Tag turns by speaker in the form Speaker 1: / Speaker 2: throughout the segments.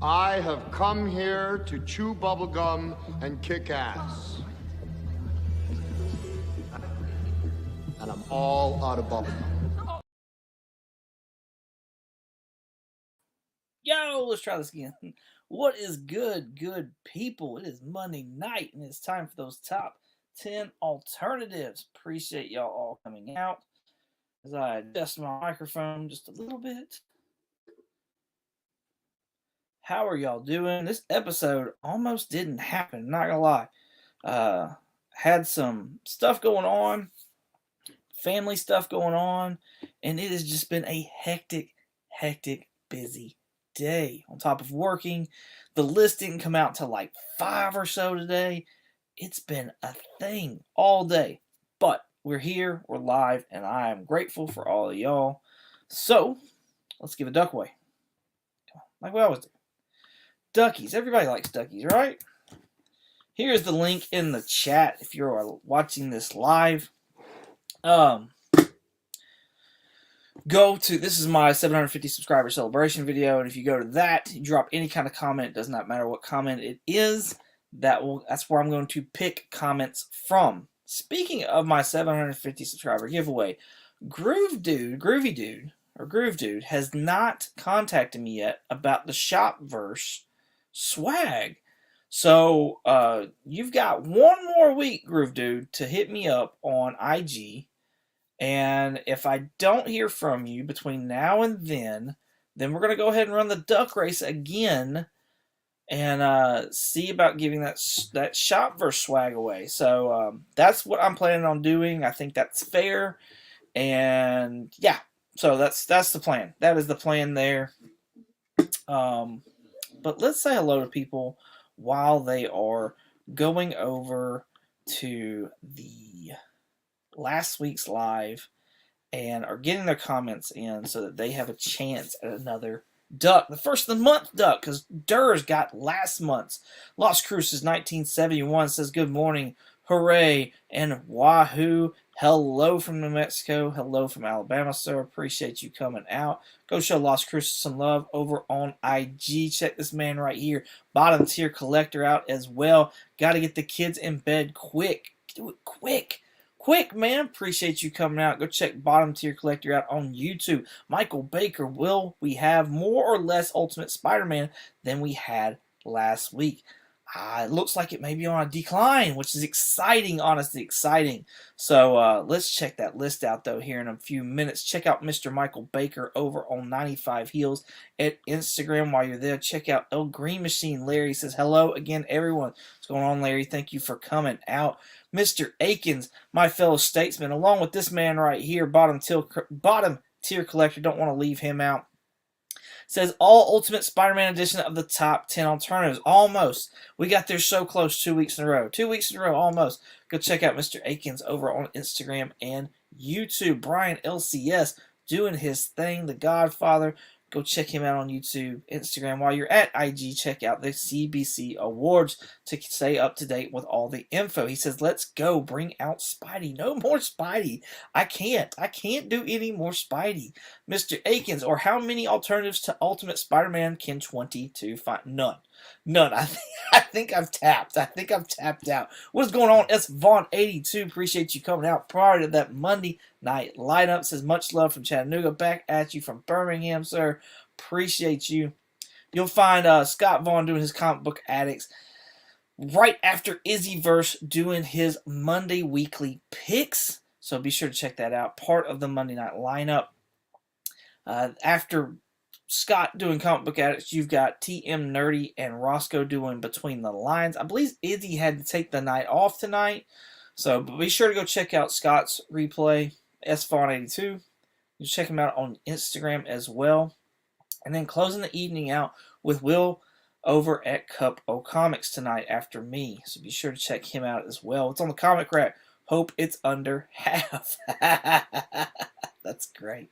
Speaker 1: I have come here to chew bubblegum and kick ass. And I'm all out of bubblegum.
Speaker 2: Yo, let's try this again. What is good, good people? It is Monday night, and it's time for those top 10 alternatives. Appreciate y'all all coming out as I adjust my microphone just a little bit. How are y'all doing? This episode almost didn't happen, not gonna lie. Had some stuff going on, family stuff going on, and it has just been a hectic, busy day. On top of working, the list didn't come out till like 5 or so today. It's been a thing all day, but we're here, we're live, and I am grateful for all of y'all. So let's give a duck away, like we always do. Duckies, everybody likes duckies, right? Here's the link in the chat if you're watching this live. Go to, this is my 750 subscriber celebration video, and if you go to that, you drop any kind of comment, it does not matter what comment it is, that's where I'm going to pick comments from. Speaking of my 750 subscriber giveaway, Groovy Dude has not contacted me yet about the Shopverse swag. So you've got one more week, Groove Dude, to hit me up on IG. And if I don't hear from you between now and then we're going to go ahead and run the duck race again and see about giving that Shopverse swag away. So that's what I'm planning on doing. I think that's fair. And yeah, so that's the plan. That is the plan there. But let's say hello to people while they are going over to the last week's live and are getting their comments in so that they have a chance at another duck. The first of the month duck, because Durs got last month's. Las Cruces 1971 says, good morning, hooray, and wahoo. Hello from New Mexico. Hello from Alabama, sir. Appreciate you coming out. Go show Las Cruces some love over on IG. Check this man right here. Bottom tier collector out as well. Got to get the kids in bed quick. Do it quick. Quick, man. Appreciate you coming out. Go check Bottom Tier Collector out on YouTube. Michael Baker, will we have more or less Ultimate Spider-Man than we had last week? It looks like it may be on a decline, which is exciting, honestly exciting. So let's check that list out, though, here in a few minutes. Check out Mr. Michael Baker over on 95 Heels at Instagram. While you're there, check out El Green Machine. Larry says, hello again, everyone. What's going on, Larry? Thank you for coming out. Mr. Akins, my fellow statesman, along with this man right here, bottom tier collector, don't want to leave him out. Says all Ultimate Spider-Man edition of the top 10 alternatives. Almost. We got there so close 2 weeks in a row. 2 weeks in a row, almost. Go check out Mr. Akins over on Instagram and YouTube. Brian LCS doing his thing. The Godfather. Go check him out on YouTube, Instagram. While you're at IG, check out the CBC Awards to stay up to date with all the info. He says, let's go. Bring out Spidey. No more Spidey. I can't do any more Spidey. Mr. Akins, or how many alternatives to Ultimate Spider-Man can 22 find? None. I think I've tapped. Out. What is going on? S. Vaughn 82. Appreciate you coming out prior to that Monday night lineup. Says much love from Chattanooga. Back at you from Birmingham, sir. Appreciate you. You'll find Scott Vaughn doing his comic book addicts right after Izzyverse doing his Monday weekly picks. So be sure to check that out. Part of the Monday night lineup. After Scott doing comic book addicts, you've got TM Nerdy and Roscoe doing Between the Lines. I believe Izzy had to take the night off tonight, so be sure to go check out Scott's replay, SFawn82. You check him out on Instagram as well. And then closing the evening out with Will over at Cup O Comics tonight after me, so be sure to check him out as well. It's on the Comic Rack. Hope it's under half. That's great.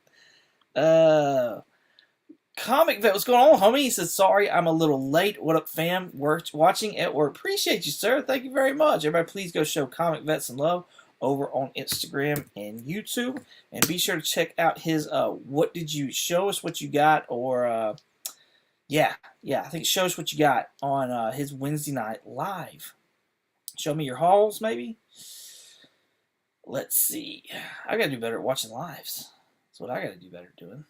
Speaker 2: Comic Vet, what's going on, homie? He says, sorry, I'm a little late. What up, fam? Watching at work. Appreciate you, sir. Thank you very much. Everybody, please go show Comic Vet some love over on Instagram and YouTube. And be sure to check out his, what did you show us what you got, or Yeah, I think show us what you got on his Wednesday night live. Show me your hauls, maybe. Let's see. I gotta do better at watching lives. That's what I gotta do better at doing.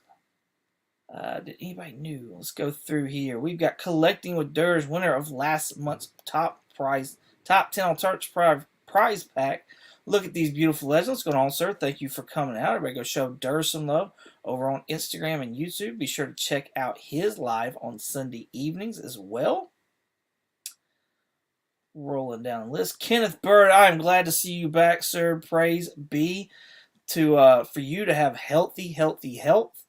Speaker 2: Did anybody new? Let's go through here. We've got Collecting with Durs, winner of last month's top 10 on Touch prize pack. Look at these beautiful legends. What's going on, sir? Thank you for coming out. Everybody go show Durs some love over on Instagram and YouTube. Be sure to check out his live on Sunday evenings as well. Rolling down the list. Kenneth Bird, I am glad to see you back, sir. Praise be to for you to have healthy health.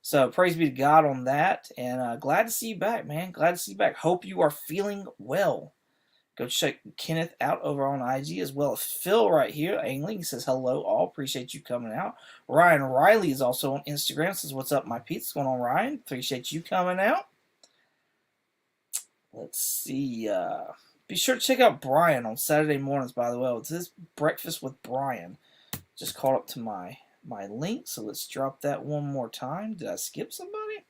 Speaker 2: So praise be to God on that. And glad to see you back, man. Glad to see you back. Hope you are feeling well. Go check Kenneth out over on IG as well as Phil right here. Angling, he says hello all. Appreciate you coming out. Ryan Riley is also on Instagram. Says what's up, my peeps? What's going on, Ryan? Appreciate you coming out. Let's see. Be sure to check out Brian on Saturday mornings, by the way. It's his Breakfast with Brian. Just caught up to my link, so let's drop that one more time. Did I skip somebody?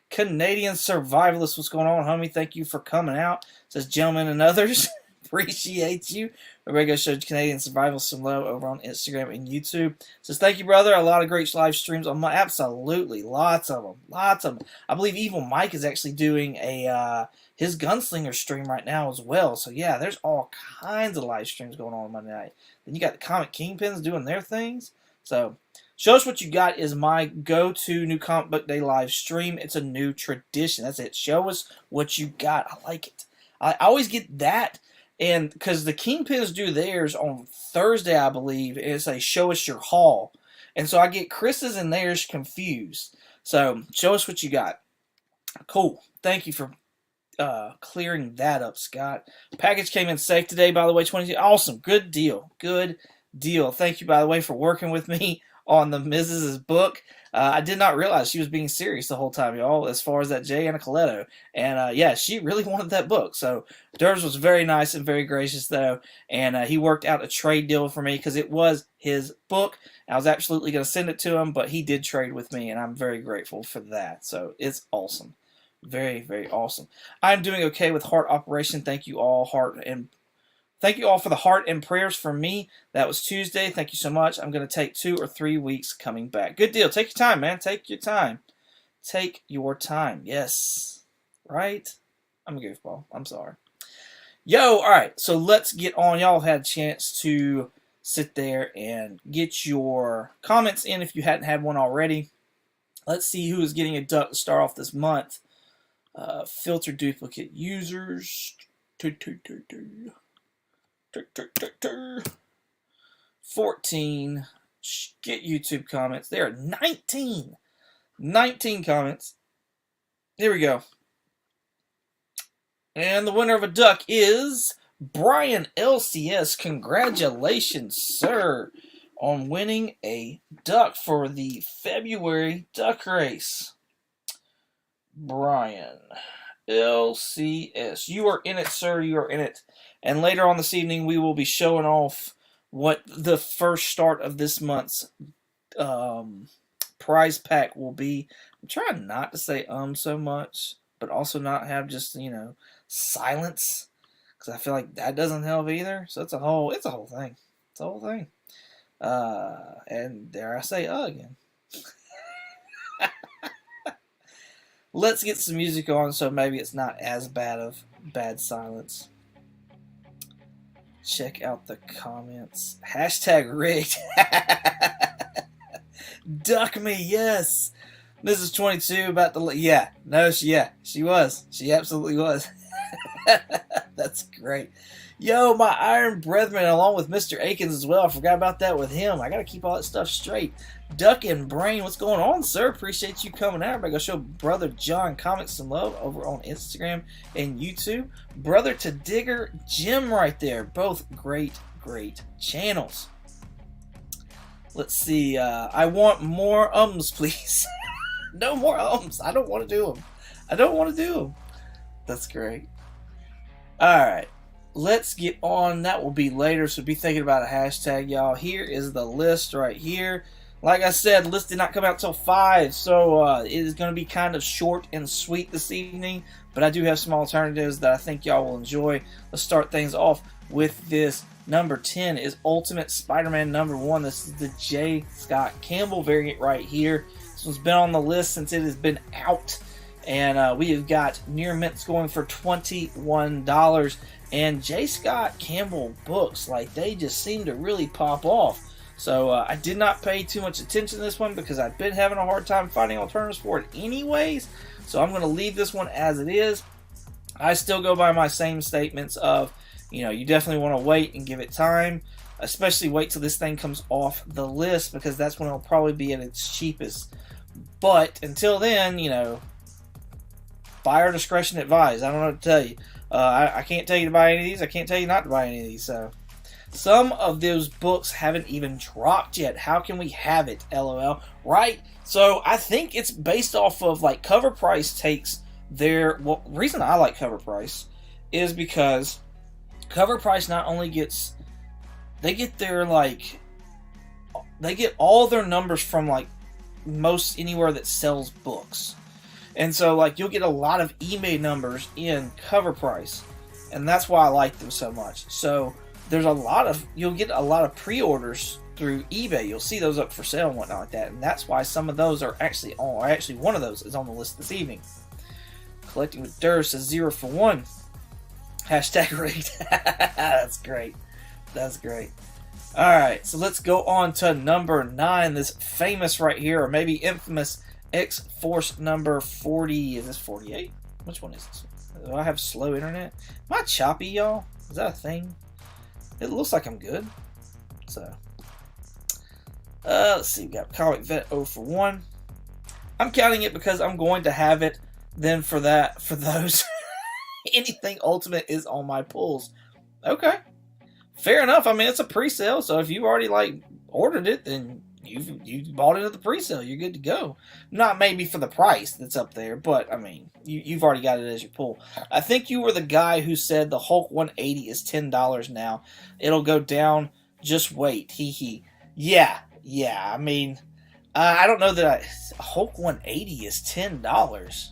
Speaker 2: Canadian Survivalist, what's going on, homie? Thank you for coming out. Says gentlemen and others. Appreciate you. Everybody go show Canadian Survivalist some love over on Instagram and YouTube. Says thank you, brother. A lot of great live streams on my absolutely lots of them. I believe Evil Mike is actually doing a his Gunslinger stream right now as well. So yeah, there's all kinds of live streams going on Monday night. Then you got the Comic Kingpins doing their things. So show us what you got is my go-to new comic book day live stream. It's a new tradition. That's it. Show us what you got. I like it. I always get that, and because the Kingpins do theirs on Thursday, I believe, and it's a show us your haul, and so I get Chris's and theirs confused. So show us what you got. Cool. Thank you for clearing that up, Scott. Package came in safe today, by the way. 22. Awesome. Good deal. Good deal. Thank you, by the way, for working with me on the Mrs.'s book. I did not realize she was being serious the whole time, y'all, as far as that Jay Anacoletto. And yeah, she really wanted that book. So Durs was very nice and very gracious, though. And he worked out a trade deal for me because it was his book. I was absolutely going to send it to him, but he did trade with me, and I'm very grateful for that. So it's awesome. Very, very awesome. I'm doing okay with heart operation. Thank you all, thank you all for the heart and prayers for me. That was Tuesday. Thank you so much. I'm going to take 2 or 3 weeks coming back. Good deal. Take your time, man. Take your time. Take your time. Yes. Right? I'm a goofball. I'm sorry. Yo, all right. So let's get on. Y'all had a chance to sit there and get your comments in if you hadn't had one already. Let's see who is getting a duck to start off this month. Filter duplicate users. 14. Get YouTube comments. There are 19. 19 comments. Here we go. And the winner of a duck is Brian LCS. Congratulations, sir, on winning a duck for the February duck race. Brian LCS. You are in it, sir. You are in it. And later on this evening, we will be showing off what the first start of this month's prize pack will be. I'm trying not to say so much, but also not have just, silence, because I feel like that doesn't help either. So it's a whole thing. It's a whole thing. And dare I say again. Let's get some music on so maybe it's not as bad silence. Check out the comments. Hashtag rigged. Duck me, yes. Mrs. 22 about to... Yeah. No, she was. She absolutely was. That's great. Yo, my Iron Brethren, along with Mr. Akins as well. I forgot about that with him. I got to keep all that stuff straight. Duck and Brain, what's going on, sir? Appreciate you coming out. Everybody go show Brother John Comics some love over on Instagram and YouTube. Brother to Digger Jim right there. Both great channels. Let's see. I want more ums, please. No more ums. I don't want to do them. That's great. All right. Let's get on. That will be later, so be thinking about a hashtag, y'all. Here is the list right here. Like I said, the list did not come out till 5, so it is going to be kind of short and sweet this evening, but I do have some alternatives that I think y'all will enjoy. Let's start things off with this. Number 10 is Ultimate Spider-Man number 1. This is the J. Scott Campbell variant right here. This one's been on the list since it has been out, and we have got near mints going for $21. And J. Scott Campbell books, like, they just seem to really pop off. So I did not pay too much attention to this one because I've been having a hard time finding alternatives for it anyways. So I'm going to leave this one as it is. I still go by my same statements of, you know, you definitely want to wait and give it time. Especially wait till this thing comes off the list, because that's when it'll probably be at its cheapest. But until then, you know, buyer discretion advised. I don't know what to tell you. I can't tell you to buy any of these. I can't tell you not to buy any of these. So some of those books haven't even dropped yet. How can we have it? LOL. Right? So I think it's based off of, like, Cover Price takes their... Well, the reason I like Cover Price is because Cover Price not only gets... They get their, like... They get all their numbers from, like, most anywhere that sells books. And so, like, you'll get a lot of eBay numbers in Cover Price. And that's why I like them so much. So there's a lot of... You'll get a lot of pre-orders through eBay. You'll see those up for sale and whatnot like that. And that's why some of those are actually on... Or actually, one of those is on the list this evening. Collecting with Durr says 0 for 1. Hashtag rigged. That's great. That's great. Alright, so let's go on to number 9. This famous right here, or maybe infamous X-Force number 40. Is this 48? Which one is this? Do I have slow internet? Am I choppy, y'all? Is that a thing? It looks like I'm good. So, let's see. We got Comic Vet 0 for 1. I'm counting it because I'm going to have it. Then for those, anything Ultimate is on my pulls. Okay. Fair enough. I mean, it's a pre-sale, so if you've already, like, ordered it, then you bought it at the pre-sale. You're good to go. Not maybe for the price that's up there, but, I mean, you've already got it as your pull. I think you were the guy who said the Hulk 180 is $10 now. It'll go down. Just wait. Hee hee. Yeah. I mean, I don't know that Hulk 180 is $10.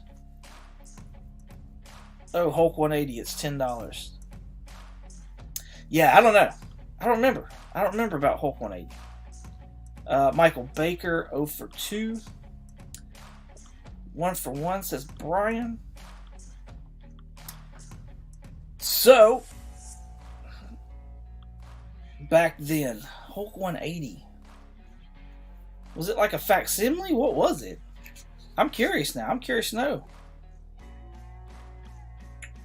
Speaker 2: Oh, Hulk 180, it's $10. Yeah, I don't know. I don't remember. I don't remember about Hulk 180. Michael Baker, 0 for 2. 1 for 1, says Brian. So, back then, Hulk 180. Was it like a facsimile? What was it? I'm curious now. I'm curious to know.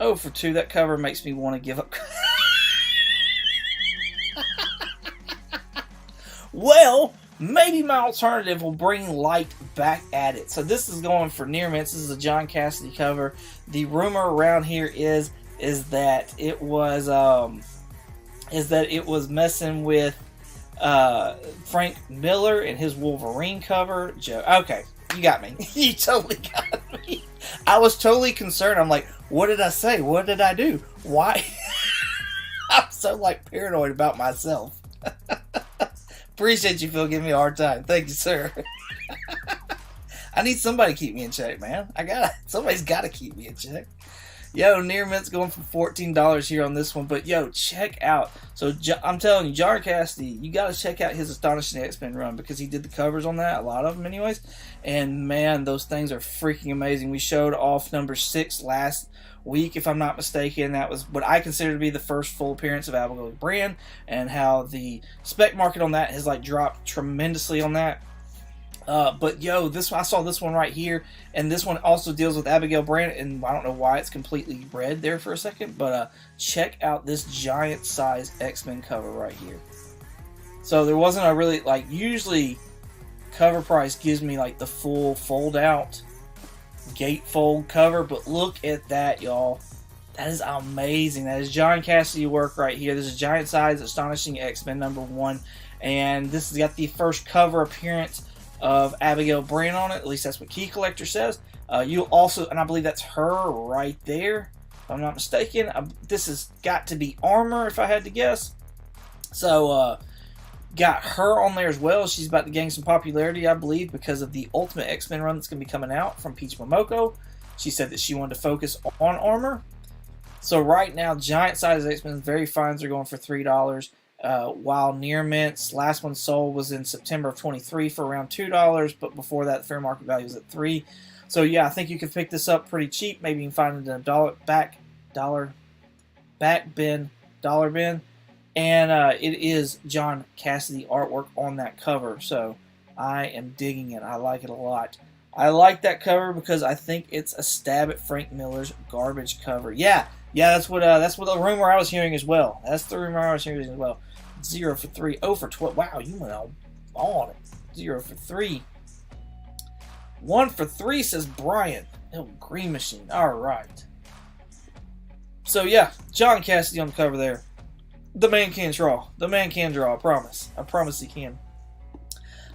Speaker 2: 0 for 2. That cover makes me want to give up. Well, maybe my alternative will bring light back at it. So this is going for near mints. This is a John Cassaday cover. The rumor around here is that it was messing with Frank Miller and his Wolverine cover. Joe, okay, you got me. You totally got me. I was totally concerned. I'm like, what did I say? What did I do? Why? I'm so, like, paranoid about myself. Appreciate you, Phil, giving me a hard time. Thank you, sir. I need somebody to keep me in check, man. Somebody's got to keep me in check. Yo, Near Mint's going for $14 here on this one. But, yo, check out. So, I'm telling you, John Cassaday, you got to check out his Astonishing X-Men run because he did the covers on that, a lot of them anyways. And, man, those things are freaking amazing. We showed off number 6 last week, if I'm not mistaken. That was what I consider to be the first full appearance of Abigail Brand, and how the spec market on that has, like, dropped tremendously on that. But yo, I saw this one right here, and this one also deals with Abigail Brand, and I don't know why it's completely red there for a second, but check out this giant size X-Men cover right here. So there wasn't a really, like, usually Cover Price gives me like the full fold out gatefold cover, but look at that, y'all. That is amazing. That is John Cassaday work right here. This is giant size Astonishing X-Men number 1, and this has got the first cover appearance of Abigail Brand on it. At least that's what Key Collector says. You'll also, and I believe that's her right there, if I'm not mistaken. This has got to be Armor, if I had to guess. So, Got her on there as well. She's about to gain some popularity, I believe, because of the Ultimate X-Men run that's going to be coming out from Peach Momoko. She said that she wanted to focus on armor. So right now, giant size X-Men Very Fines are going for $3, while Near Mint's last one sold was in September of 23 for around $2, but before that, the fair market value was at $3. So yeah, I think you can pick this up pretty cheap. Maybe you can find it in a dollar bin. And it is John Cassidy artwork on that cover. So I am digging it. I like it a lot. I like that cover because I think it's a stab at Frank Miller's garbage cover. Yeah, that's what the rumor I was hearing as well. That's the rumor I was hearing as well. 0 for 3, 0 for 12. Wow, you went on it. 0 for 3. 1 for 3, says Brian. Oh, Green Machine. All right. So yeah, John Cassidy on the cover there. The man can draw. The man can draw, I promise. I promise he can.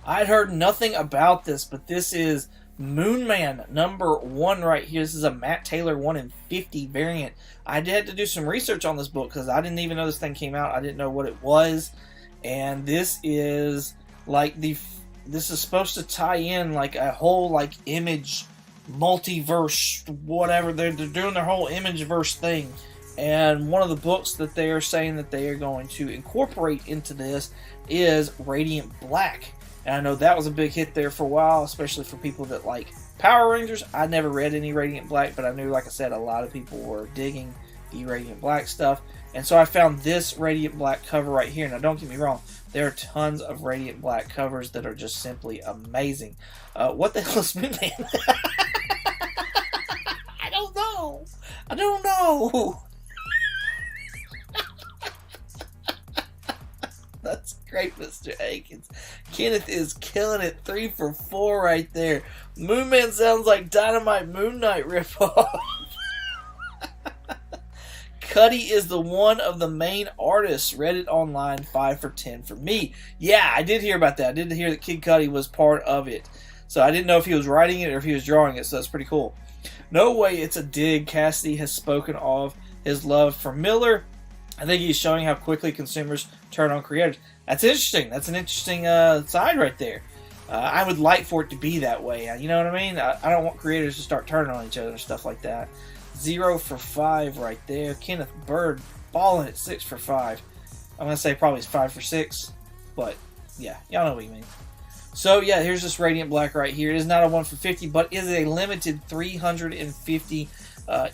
Speaker 2: I'd heard nothing about this, but this is Moon Man #1 right here. This is a Matt Taylor 1 in 50 variant. I had to do some research on this book because I didn't even know this thing came out. I didn't know what it was. And this is like this is supposed to tie in like a whole like image multiverse, whatever. They're doing their whole Imageverse thing. And one of the books that they are saying that they are going to incorporate into this is Radiant Black. And I know that was a big hit there for a while, especially for people that like Power Rangers. I never read any Radiant Black, but I knew, like I said, a lot of people were digging the Radiant Black stuff. And so I found this Radiant Black cover right here. Now, don't get me wrong. There are tons of Radiant Black covers that are just simply amazing. What the hell is Moon Man? I don't know. That's great, Mr. Akins. Kenneth is killing it. 3 for 4 right there. Moon Man sounds like Dynamite Moon Knight ripoff. Cuddy is the one of the main artists. Reddit Online, 5 for 10 for me. Yeah, I did hear about that. I did hear that Kid Cudi was part of it. So I didn't know if he was writing it or if he was drawing it, so that's pretty cool. No way it's a dig. Cassidy has spoken of his love for Miller. I think he's showing how quickly consumers turn on creators. That's interesting. That's an interesting side right there. I would like for it to be that way. You know what I mean? I don't want creators to start turning on each other and stuff like that. 0 for 5 right there. Kenneth Bird balling at 6 for 5. I'm going to say probably it's 5 for 6. But, yeah, y'all know what he means. So, yeah, here's this Radiant Black right here. It is not a 1 for 50, but it is a limited 350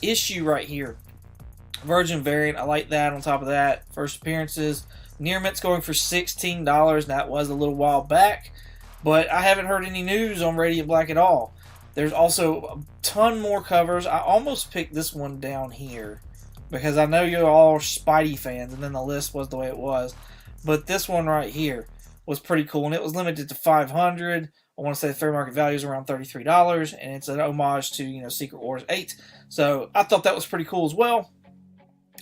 Speaker 2: issue right here. Virgin variant, I like that. On top of that, first appearances. Near Mint's going for $16. That was a little while back, but I haven't heard any news on Radiant Black at all. There's also a ton more covers. I almost picked this one down here because I know you're all Spidey fans, and then the list was the way it was. But this one right here was pretty cool, and it was limited to 500. I want to say the fair market value is around $33, and it's an homage to Secret Wars 8. So I thought that was pretty cool as well.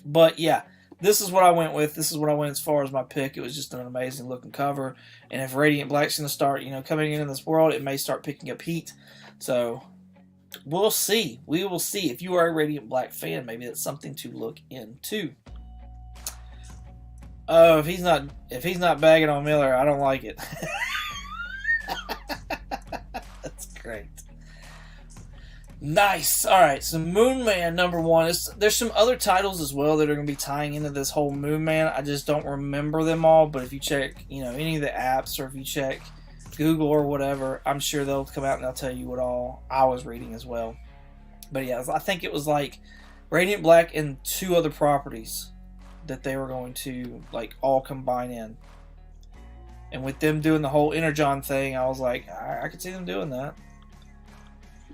Speaker 2: But yeah, this is what I went with. This is what I went as far as my pick. It was just an amazing looking cover. And if Radiant Black's going to start, coming in this world, it may start picking up heat. So we'll see. We will see. If you are a Radiant Black fan, maybe that's something to look into. Oh, if he's not bagging on Miller, I don't like it. That's great. Nice. All right, so Moon Man #1. There's some other titles as well that are going to be tying into this whole Moon Man. I just don't remember them all, but if you check, any of the apps, or if you check Google or whatever, I'm sure they'll come out and they'll tell you what all I was reading as well. But yeah, I think it was like Radiant Black and 2 other properties that they were going to like all combine in. And with them doing the whole Energon thing, I was like, I could see them doing that.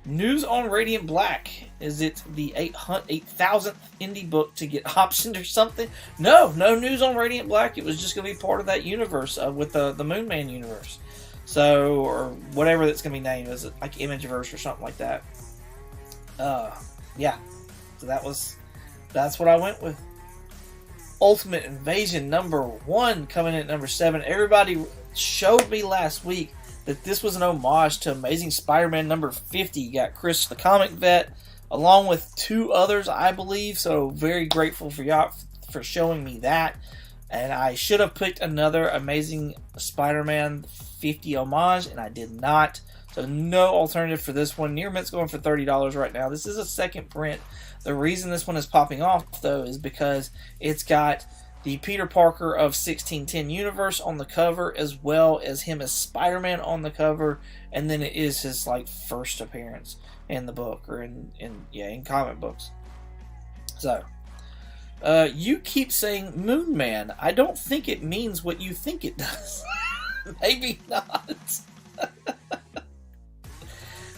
Speaker 2: News on Radiant Black. Is it the 8,000th indie book to get optioned or something? No news on Radiant Black. It was just going to be part of that universe with the Moon Man universe. So, or whatever that's going to be named. Is it like Imageverse or something like that? Yeah. So that's what I went with. Ultimate Invasion #1 coming in at #7. Everybody showed me last week that this was an homage to Amazing Spider-Man #50. You got Chris the Comic Vet, along with 2 others, I believe. So very grateful for y'all for showing me that. And I should have picked another Amazing Spider-Man 50 homage, and I did not. So no alternative for this one. Near Mint's going for $30 right now. This is a second print. The reason this one is popping off, though, is because it's got the Peter Parker of 1610 universe on the cover, as well as him as Spider-Man on the cover, and then it is his like first appearance in the book, or in comic books. So you keep saying Moon Man. I don't think it means what you think it does. Maybe not.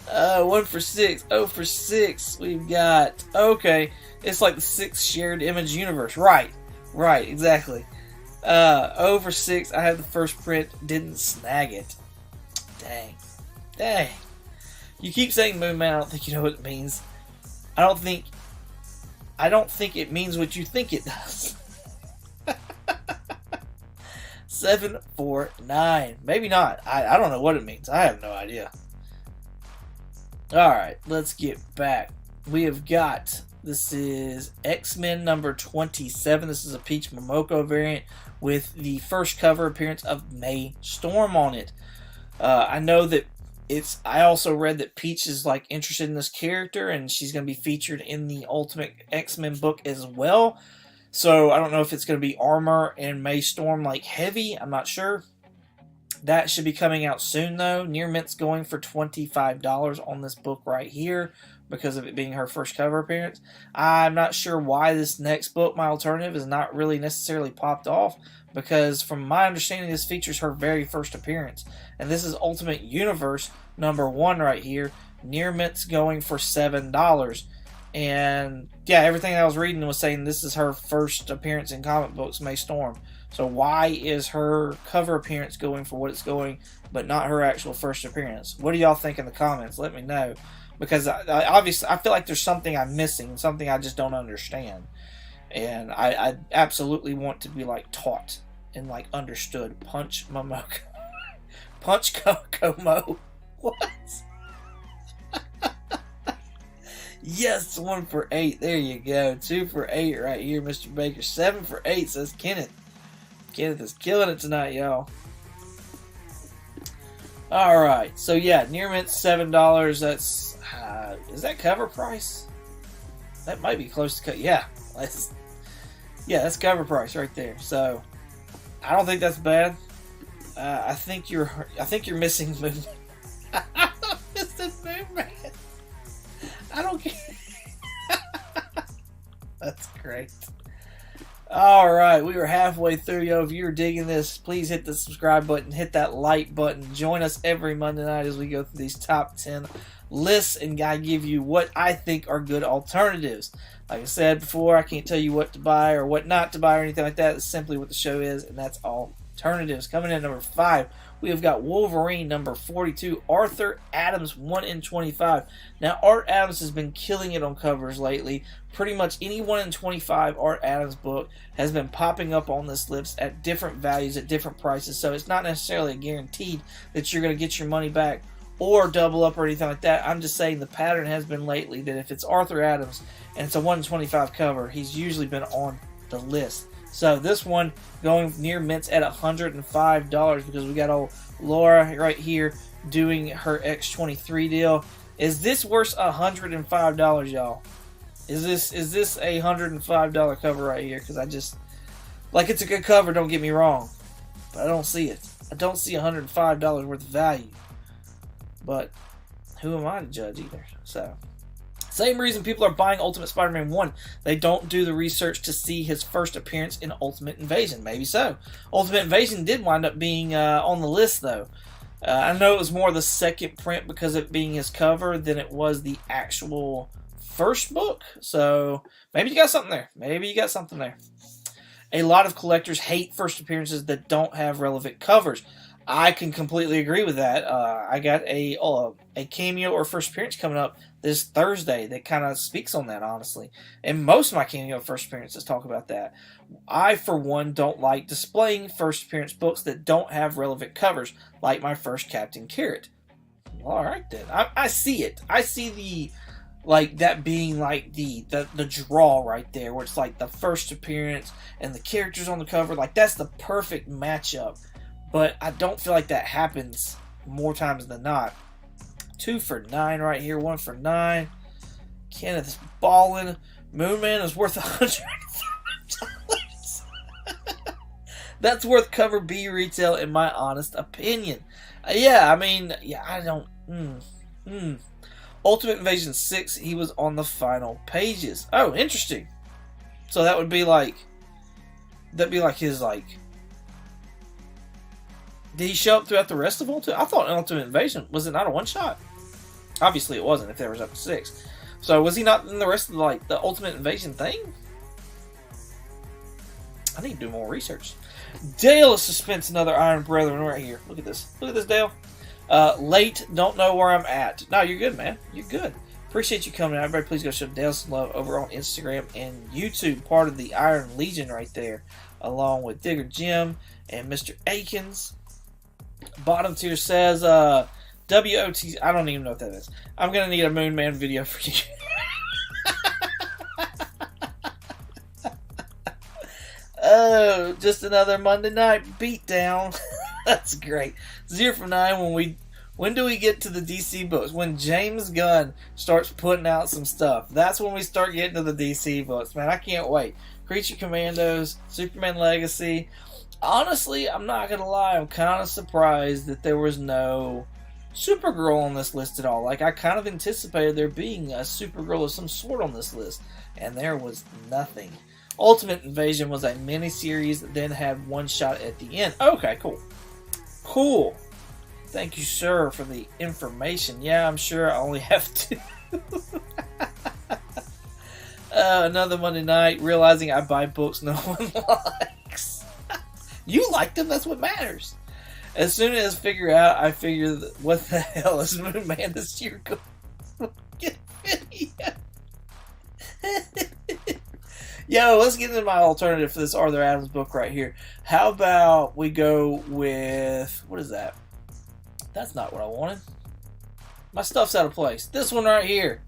Speaker 2: 1 for 6. 0 for 6. We've got... Okay. It's like the 6th shared image universe. Right. Right. Exactly. 0 for 6. I had the first print. Didn't snag it. Dang. Dang. You keep saying Moon Man. I don't think you know what it means. I don't think it means what you think it does. 7 for 9. Maybe not. I don't know what it means. I have no idea. Alright, let's get back. We have got, this is X-Men number 27. This is a Peach Momoko variant with the first cover appearance of May Storm on it. I know that I also read that Peach is like interested in this character, and she's going to be featured in the Ultimate X-Men book as well. So I don't know if it's going to be Armor and May Storm like heavy. I'm not sure. That should be coming out soon, though. Near Mint's going for $25 on this book right here because of it being her first cover appearance. I'm not sure why this next book, My Alternative, is not really necessarily popped off, because from my understanding, this features her very first appearance. And this is Ultimate Universe number 1 right here. Near Mint's going for $7. And yeah, everything I was reading was saying this is her first appearance in comic books, May Storm. So why is her cover appearance going for what it's going, but not her actual first appearance? What do y'all think in the comments? Let me know. Because obviously, I feel like there's something I'm missing, something I just don't understand. And I absolutely want to be like taught and like understood. Punch Momoko. Punch Kokomo. What? Yes, 1 for 8. There you go. 2 for 8 right here, Mr. Baker. 7 for 8 says Kenneth. Kenneth is killing it tonight, y'all. Alright, so yeah, Near Mint $7. That's is that cover price? That might be close to cut. Yeah, that's cover price right there. So I don't think that's bad. I think you're missing Moon. I'm missing Moon Man. I don't care. That's great. Alright, we are halfway through, yo. If you're digging this, please hit the subscribe button, hit that like button. Join us every Monday night as we go through these top 10 lists, and I give you what I think are good alternatives. Like I said before, I can't tell you what to buy or what not to buy or anything like that. It's simply what the show is, and that's alternatives. Coming in at number 5, we have got Wolverine number 42, Arthur Adams 1 in 25. Now, Art Adams has been killing it on covers lately. Pretty much any 1 in 25 Art Adams book has been popping up on this list at different values, at different prices. So it's not necessarily guaranteed that you're going to get your money back or double up or anything like that. I'm just saying the pattern has been lately that if it's Arthur Adams and it's a 1 in 25 cover, he's usually been on the list. So this one going Near Mint's at $105 because we got old Laura right here doing her X-23 deal. Is this worth $105, y'all? Is this a $105 cover right here? Because I just, like, it's a good cover, don't get me wrong, but I don't see it. I don't see $105 worth of value. But who am I to judge either? So, same reason people are buying Ultimate Spider-Man 1. They don't do the research to see his first appearance in Ultimate Invasion. Maybe so. Ultimate Invasion did wind up being on the list, though. I know it was more the second print because of it being his cover than it was the actual first book. So, maybe you got something there. Maybe you got something there. A lot of collectors hate first appearances that don't have relevant covers. I can completely agree with that. I got a cameo or first appearance coming up this Thursday that kind of speaks on that, honestly. And most of my cameo first appearances talk about that. I, for one, don't like displaying first appearance books that don't have relevant covers, like my first Captain Carrot. Well, alright then. I see it. I see like that being like the draw right there, where it's like the first appearance and the characters on the cover. Like that's the perfect matchup. But I don't feel like that happens more times than not. 2 for 9 right here, 1 for 9. Kenneth is balling. Moonman is worth $100. That's worth cover B retail in my honest opinion. Yeah, I mean, yeah, I don't. Ultimate Invasion 6, he was on the final pages. Oh, interesting. So that would be like, his like. Did he show up throughout the rest of Ultimate? I thought Ultimate Invasion was it not a one shot? Obviously, it wasn't. If there was up to 6, so was he not in the rest of like the Ultimate Invasion thing? I need to do more research. Dale is suspense another Iron Brethren right here. Look at this. Look at this, Dale. Late, don't know where I'm at. No, you're good, man. You're good. Appreciate you coming out. Everybody, please go show Dale some love over on Instagram and YouTube. Part of the Iron Legion right there, along with Digger Jim and Mr. Akins. Bottom tier says, WOT. I don't even know what that is. I'm going to need a Moon Man video for you. Oh, just another Monday night beatdown. That's great. 0 for 9. When do we get to the DC books? When James Gunn starts putting out some stuff. That's when we start getting to the DC books. Man, I can't wait. Creature Commandos, Superman Legacy. Honestly, I'm not going to lie. I'm kind of surprised that there was no Supergirl on this list at all. Like, I kind of anticipated there being a Supergirl of some sort on this list. And there was nothing. Ultimate Invasion was a miniseries that then had one shot at the end. Okay, cool. Cool. Thank you, sir, for the information. Yeah, I'm sure I only have 2. Another Monday night, realizing I buy books no one likes. You like them, that's what matters. As soon as I figure what the hell is Moon Man this year going to get video. Yo, let's get into my alternative for this Arthur Adams book right here. How about we go with... What is that? That's not what I wanted. My stuff's out of place. This one right here.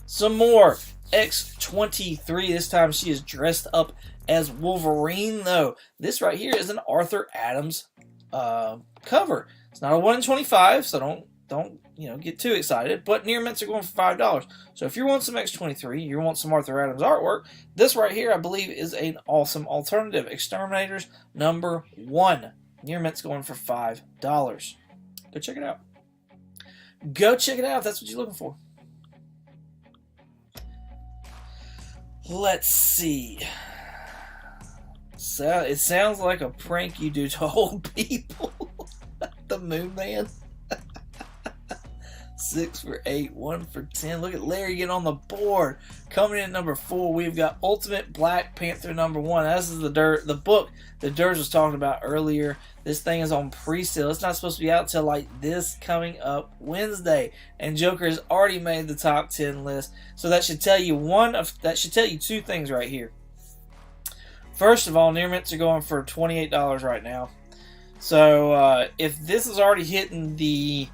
Speaker 2: Some more X-23. This time she is dressed up as Wolverine, though. This right here is an Arthur Adams cover. It's not a 1 in 25, so don't get too excited. But near mints are going for $5. So if you want some X-23, you want some Arthur Adams artwork, this right here, I believe, is an awesome alternative. Exterminators #1. Near mints going for $5. Go check it out. Go check it out if that's what you're looking for. Let's see. So it sounds like a prank you do to old people. The Moon Man. 6 for 8, 1 for 10. Look at Larry getting on the board. Coming in at #4, we've got Ultimate Black Panther #1. This is the book that Dirge was talking about earlier. This thing is on pre-sale. It's not supposed to be out till like this coming up Wednesday, and Joker has already made the top 10 list. So that should tell you two things right here. First of all, near mints are going for $28 right now. So if this is already hitting the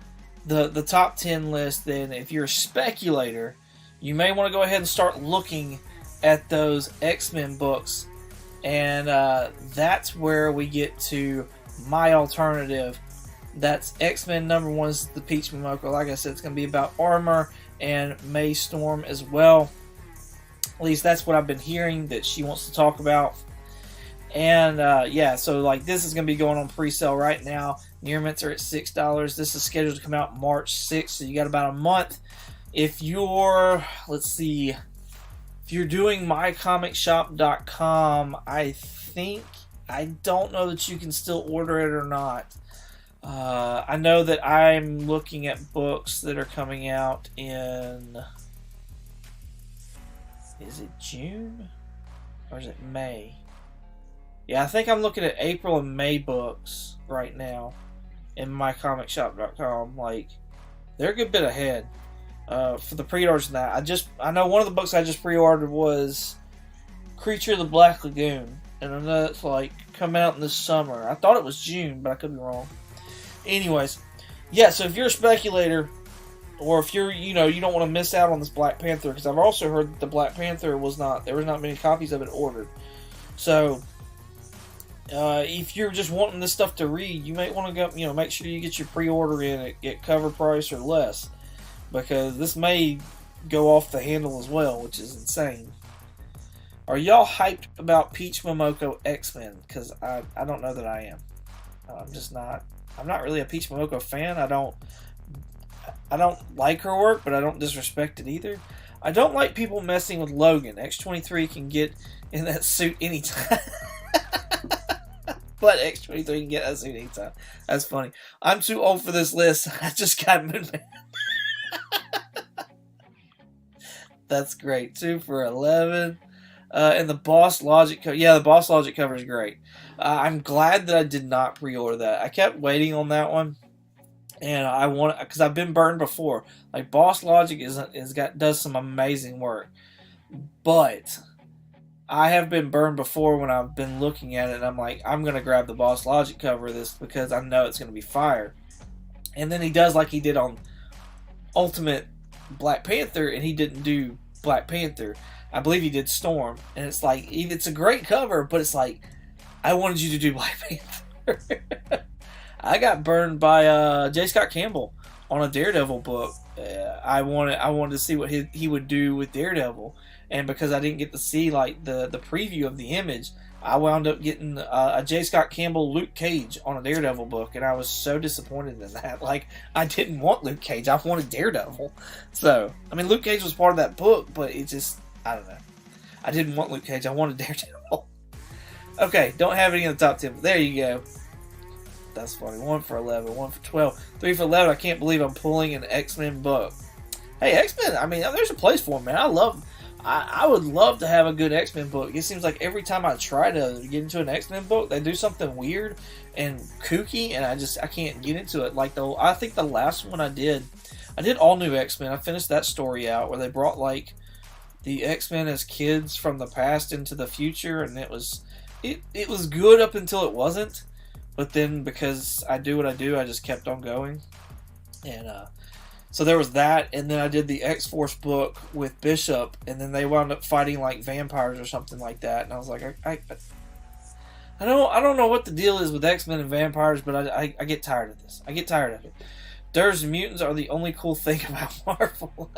Speaker 2: top 10 list, then if you're a speculator, you may want to go ahead and start looking at those X-Men books. And that's where we get to my alternative. That's X-Men #1 is the Peach Momoko. Like I said, it's going to be about Armor and May Storm as well. At least that's what I've been hearing that she wants to talk about. And yeah, so like this is going to be going on pre-sale right now. Near mints are at $6. This is scheduled to come out March 6th, so you got about a month. If you're, let's see, if you're doing mycomicshop.com, I don't know that you can still order it or not. I know that I'm looking at books that are coming out in, is it June? Or is it May? Yeah, I think I'm looking at April and May books right now in mycomicshop.com. Like, they're a good bit ahead for the pre-orders and that. I know one of the books I just pre-ordered was Creature of the Black Lagoon, and I know it's like coming out in this summer. I thought it was June, but I could be wrong. Anyways, yeah, so if you're a speculator, or if you're, you don't want to miss out on this Black Panther, because I've also heard that the Black Panther there was not many copies of it ordered. So, if you're just wanting this stuff to read, you might want to go, make sure you get your pre-order in at cover price or less, because this may go off the handle as well, which is insane. Are y'all hyped about Peach Momoko X-Men? Because I don't know that I am. I'm just not. I'm not really a Peach Momoko fan. I don't like her work, but I don't disrespect it either. I don't like people messing with Logan. X-23 can get in that suit anytime. But X-23 can get that suit anytime. That's funny. I'm too old for this list. I just got Moonman. That's great. 2 for 11. And the Boss Logic cover. Yeah, the Boss Logic cover is great. I'm glad that I did not pre-order that. I kept waiting on that one. And I want, because I've been burned before. Like, Boss Logic does some amazing work. But I have been burned before when I've been looking at it, and I'm like, I'm going to grab the Boss Logic cover of this because I know it's going to be fire. And then he does like he did on Ultimate Black Panther, and he didn't do Black Panther. I believe he did Storm. And it's like, it's a great cover, but it's like, I wanted you to do Black Panther. I got burned by J. Scott Campbell on a Daredevil book. I wanted to see what he would do with Daredevil, and because I didn't get to see like the preview of the image, I wound up getting a J. Scott Campbell Luke Cage on a Daredevil book, and I was so disappointed in that. Like, I didn't want Luke Cage, I wanted Daredevil. So I mean, Luke Cage was part of that book, but it just, I don't know. I didn't want Luke Cage, I wanted Daredevil. Okay, don't have any in the top 10, but there you go. That's funny. 1 for 11, 1 for 12, 3 for 11. I can't believe I'm pulling an X-Men book. Hey, X-Men, I mean, there's a place for them, man. I would love to have a good X-Men book. It seems like every time I try to get into an X-Men book, they do something weird and kooky, and I can't get into it. Like, I think the last one I did All New X-Men. I finished that story out where they brought, like, the X-Men as kids from the past into the future, and it was good up until it wasn't. But then, because I do what I do, I just kept on going. And so there was that. And then I did the X-Force book with Bishop. And then they wound up fighting like vampires or something like that. And I was like, I don't know what the deal is with X-Men and vampires, but I get tired of this. I get tired of it. There's mutants are the only cool thing about Marvel.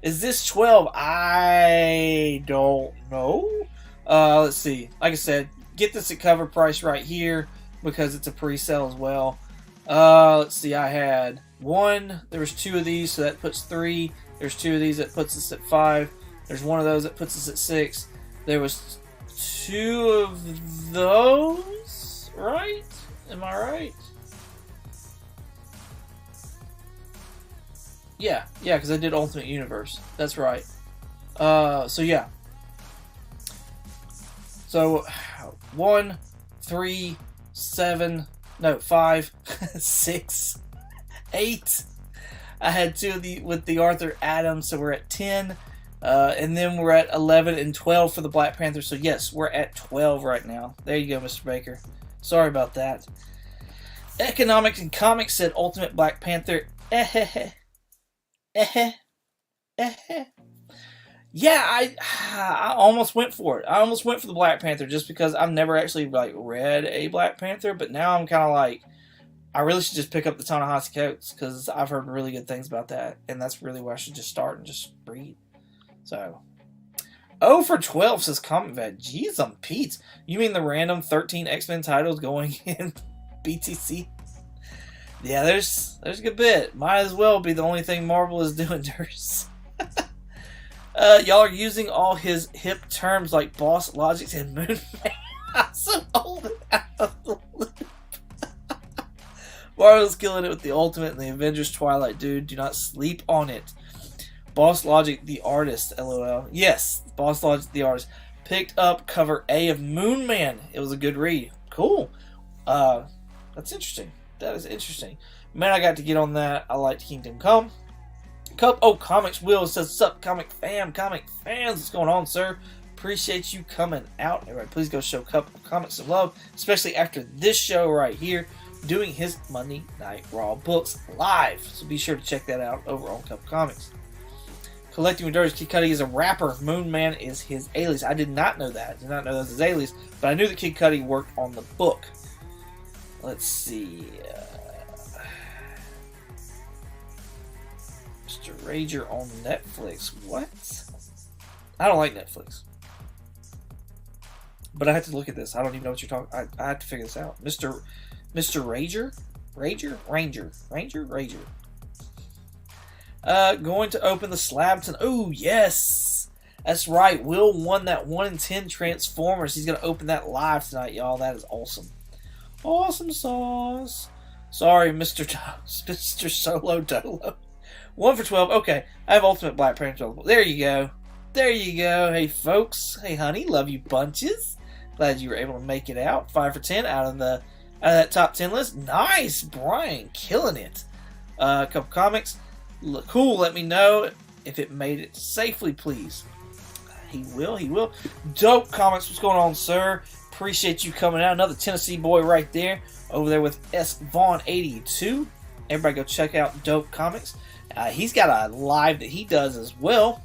Speaker 2: Is this 12? I don't know. Let's see. Like I said, get this at cover price right here because it's a pre-sale as well. Let's see. I had 1. There was 2 of these, so that puts 3. There's 2 of these that puts us at 5. There's 1 of those that puts us at 6. There was 2 of those, right? Am I right? Yeah, because I did Ultimate Universe. That's right. So yeah. So 1, 3, 7, no, 5, 6, 8. I had 2 of with the Arthur Adams, so we're at 10. And then we're at 11 and 12 for the Black Panther. So yes, we're at 12 right now. There you go, Mr. Baker. Sorry about that. Economics and Comics said Ultimate Black Panther. Yeah, I almost went for it. I almost went for the Black Panther just because I've never actually like read a Black Panther, but now I'm kind of like, I really should just pick up the Ta-Nehisi Coates because I've heard really good things about that, and that's really where I should just start and just read. So, 0 for 12 says Comic Vet. Jeez, I'm Pete. You mean the random 13 X-Men titles going in BTC? Yeah, there's a good bit. Might as well be the only thing Marvel is doing to us. Y'all are using all his hip terms like Boss Logic and Moon Man. I'm so old and out of the loop. Marvel's killing it with the Ultimate and the Avengers Twilight, dude. Do not sleep on it. Boss Logic, the artist, LOL. Yes, Boss Logic, the artist. Picked up cover A of Moon Man. It was a good read. Cool. That's interesting. That is interesting. Man, I got to get on that. I liked Kingdom Come. Comics Will says, sup, comic fans? What's going on, sir? Appreciate you coming out. Everybody, please go show Cup of Comics some love, especially after this show right here. doing his Monday Night Raw books live. So be sure to check that out over on Cup Comics. Collecting with Dirty, Kid Cudi is a rapper. Moon Man is his alias. I did not know that. I did not know that was his alias, but I knew that Kid Cudi worked on the book. Let's see. Mr. Rager on Netflix. What? I don't like Netflix. But I have to look at this. I don't even know what you're talking. I have to figure this out. Mr. Rager? Ranger? Going to open the Slabton. Oh, yes. That's right. Will won that 1 in 10 Transformers. He's going to open that live tonight, y'all. That is awesome. Awesome sauce. Sorry, Mr. Solo Dolo. 1 for 12. Okay. I have Ultimate Black Panther. There you go. Hey, folks. Hey, honey. Love you bunches. Glad you were able to make it out. 5 for 10 out of that top 10 list. Nice, Brian. Killing it. Couple comics. Look cool. Let me know if it made it safely, please. He will. Dope Comics. What's going on, sir? Appreciate you coming out. Another Tennessee boy right there. Over there with S. Vaughn 82. Everybody go check out Dope Comics. He's got a live that he does as well.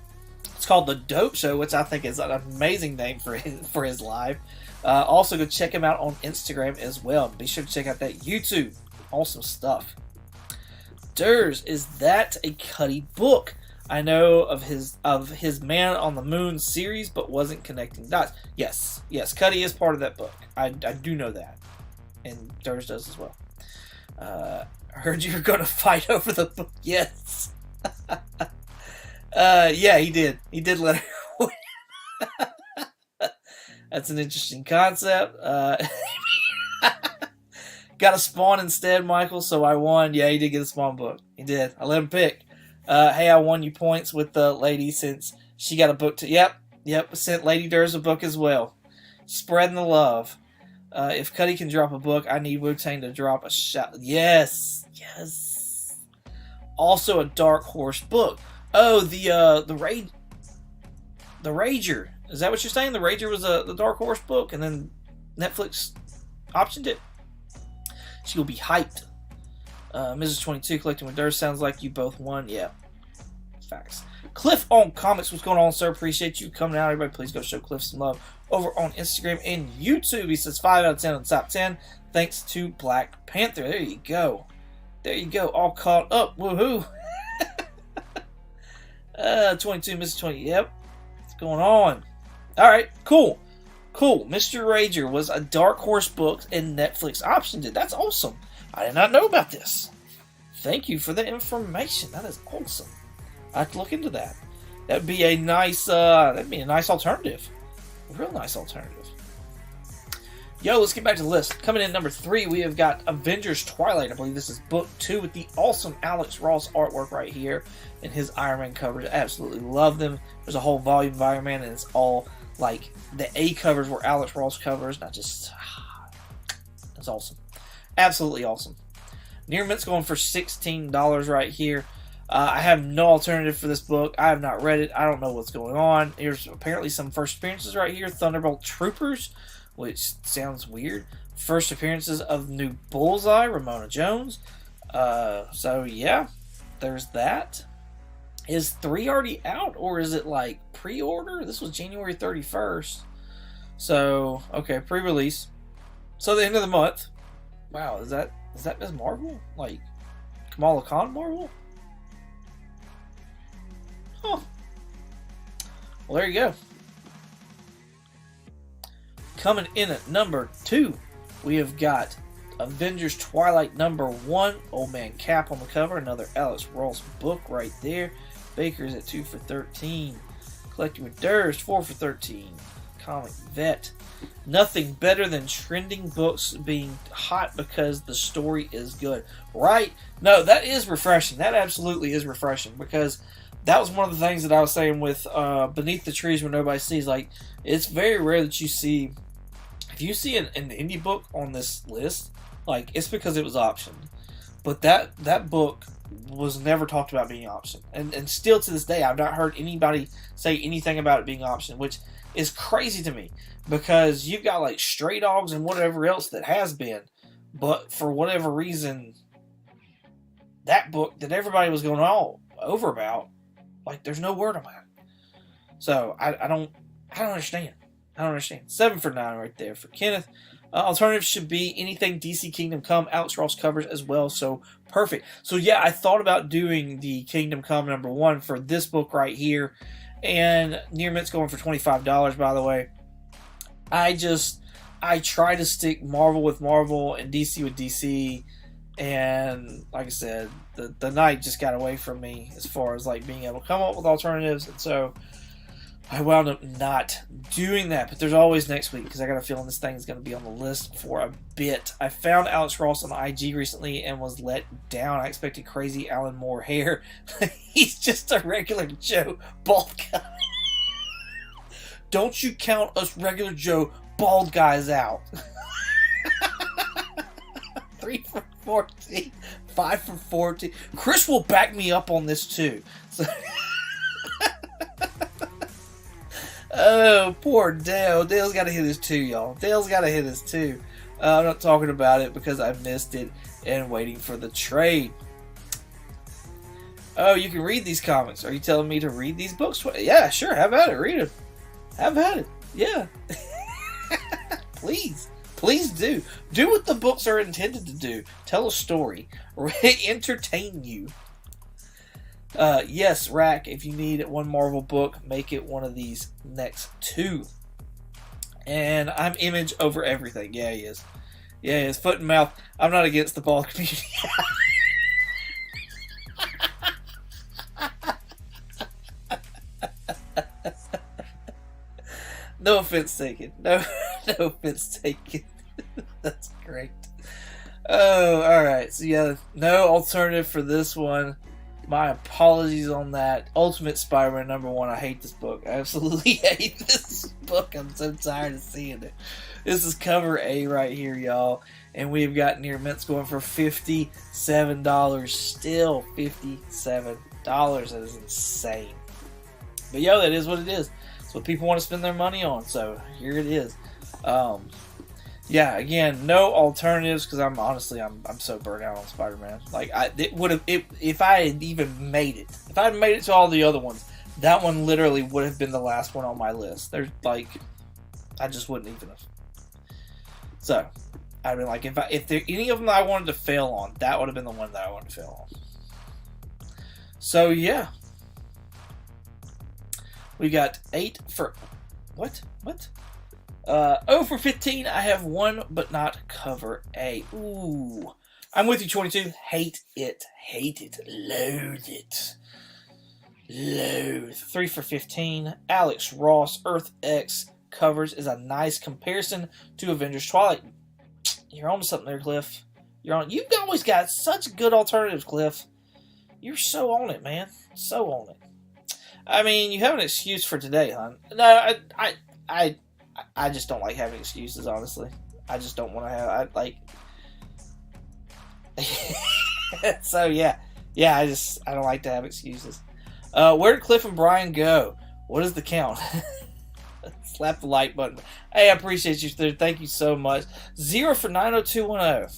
Speaker 2: It's called The Dope Show, which I think is an amazing name for his live. Also, go check him out on Instagram as well. Be sure to check out that YouTube. Awesome stuff. Durs, is that a Cudi book? I know of his Man on the Moon series, but wasn't connecting dots. Yes, Cudi is part of that book. I do know that, and Durs does as well. I heard you were going to fight over the book. Yes. Yeah, he did. He did let her win. That's an interesting concept. Got a Spawn instead, Michael, so I won. Yeah, he did get a Spawn book. He did. I let him pick. Hey, I won you points with the lady since she got a book to... Yep, sent Lady Durs a book as well. Spreading the love. If Cudi can drop a book, I need Wu-Tang to drop a shot. Yes. Also a Dark Horse book. Oh, the Rager. Is that what you're saying? The Rager was the Dark Horse book, and then Netflix optioned it? She will be hyped. Mrs. 22 collecting with Durs. Sounds like you both won. Yeah. Facts. Cliff on Comics. What's going on, sir? Appreciate you coming out. Everybody, please go show Cliff some love over on Instagram and YouTube. He says 5 out of 10 on the top 10. Thanks to Black Panther. There you go. All caught up. Woohoo. 22, Mrs. 20. Yep. What's going on? All right. Cool. Mr. Rager was a Dark Horse book and Netflix optioned it. That's awesome. I did not know about this. Thank you for the information. That is awesome. I have to look into that. That'd be a nice alternative. A real nice alternative. Yo, let's get back to the list. Coming in number 3, we have got Avengers Twilight. I believe this is book 2 with the awesome Alex Ross artwork right here and his Iron Man covers. I absolutely love them. There's a whole volume of Iron Man, and it's all like the A covers were Alex Ross covers. That's awesome. Absolutely awesome. Near Mint's going for $16 right here. I have no alternative for this book. I have not read it. I don't know what's going on. There's apparently some first appearances right here. Thunderbolt Troopers, which sounds weird. First appearances of new Bullseye, Ramona Jones. So yeah, there's that. Is 3 already out, or is it like pre-order? This was January 31st. So, okay, pre-release. So the end of the month. Wow, is that Ms. Marvel? Like Kamala Khan Marvel? Huh. Well, there you go. Coming in at number 2, we have got Avengers Twilight number 1. Old Man Cap on the cover. Another Alex Ross book right there. Baker's at 2 for 13. Collecting with Durs, 4 for 13. Comic Vet. Nothing better than trending books being hot because the story is good. Right? No, that is refreshing. That absolutely is refreshing, because that was one of the things that I was saying with Beneath the Trees Where Nobody Sees. Like, it's very rare that you see... If you see an indie book on this list, like, it's because it was optioned. But that book was never talked about being optioned. And still to this day, I've not heard anybody say anything about it being optioned, which is crazy to me. Because you've got, like, Stray Dogs and whatever else that has been. But for whatever reason, that book that everybody was going all over about, like, there's no word on it. So I don't understand. I don't understand. 7 for 9 right there for Kenneth. Alternatives should be anything DC Kingdom Come. Alex Ross covers as well, so perfect. So yeah, I thought about doing the Kingdom Come #1 for this book right here, and Near Mint's going for $25, by the way. I try to stick Marvel with Marvel and DC with DC, and like I said, the night just got away from me as far as like being able to come up with alternatives, and so I wound up not doing that, but there's always next week because I got a feeling this thing is going to be on the list for a bit. I found Alex Ross on IG recently and was let down. I expected crazy Alan Moore hair. He's just a regular Joe bald guy. Don't you count us regular Joe bald guys out. 3 for 14, 5 for 14. Chris will back me up on this too. So oh, poor Dale. Dale's got to hit his 2, y'all. Dale's got to hit his 2. I'm not talking about it because I missed it and waiting for the trade. Oh, you can read these comics. Are you telling me to read these books? Yeah, sure. Have at it. Read them. Have at it. Yeah. Please. Please do. Do what the books are intended to do. Tell a story. Entertain you. Yes, Rack, if you need one Marvel book, make it one of these next 2. And I'm Image over everything. Yeah, he is. Yeah, he is. Foot and mouth. I'm not against the bald community. No offense taken. No offense taken. That's great. Oh, alright. So yeah, no alternative for this one. My apologies on that. Ultimate Spider-Man #1. I hate this book. I absolutely hate this book. I'm so tired of seeing it. This is cover A right here, y'all. And we've got Near Mint's going for $57. Still $57. That is insane. But yo, that is what it is. It's what people want to spend their money on. So here it is. Yeah, again, no alternatives because I'm so burnt out on Spider-Man. Like if I had even made it. If I had made it to all the other ones, that one literally would have been the last one on my list. There's like, I just wouldn't even have. So I'd been like, if there any of them that I wanted to fail on, that would have been the one that I wanted to fail on. So yeah, we got 8 for what? 0 for 15. I have 1, but not cover A. Ooh. I'm with you, 22. Hate it. Loathe it. 3 for 15. Alex Ross, Earth X covers is a nice comparison to Avengers Twilight. You're on to something there, Cliff. You've always got such good alternatives, Cliff. You're so on it, man. So on it. I mean, you have an excuse for today, hon. No, I just don't like having excuses, honestly. I just don't want to have, so yeah, I don't like to have excuses. Where did Cliff and Brian go? What is the count? Slap the like button. Hey, I appreciate you, sir. Thank you so much. 0 for 90210.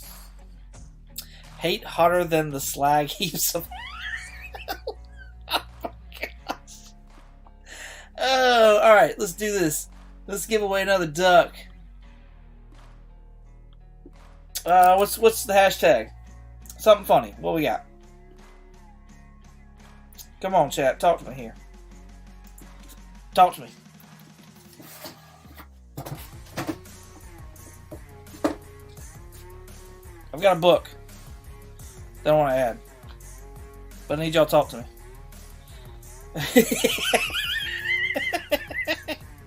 Speaker 2: Hate hotter than the slag heaps of. Oh my gosh. Oh, all right. Let's do this. Let's give away another duck. What's the hashtag? Something funny. What we got? Come on, chat. Talk to me here. Talk to me. I've got a book that I want to add, but I need y'all to talk to me.